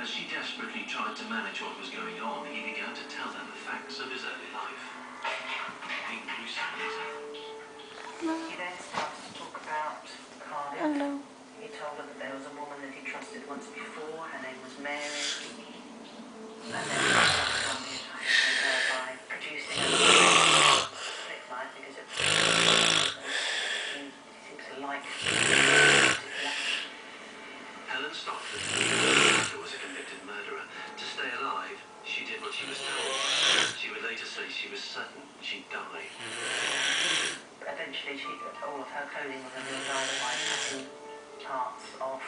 As she desperately tried to manage what was going on, he began to tell her the facts of his early life. Being gruesome details. He then started to talk about Cardiff. Hello. He told her that there was a woman that he trusted once before. Her name was Mary. And then he started the attack on her by producing a flick knife because it he seems to like Helen Stockford, who was a convicted murderer, to stay alive, she did what she was told. She would later say she was certain she'd die. Eventually, all of her clothing was removed either by cutting parts off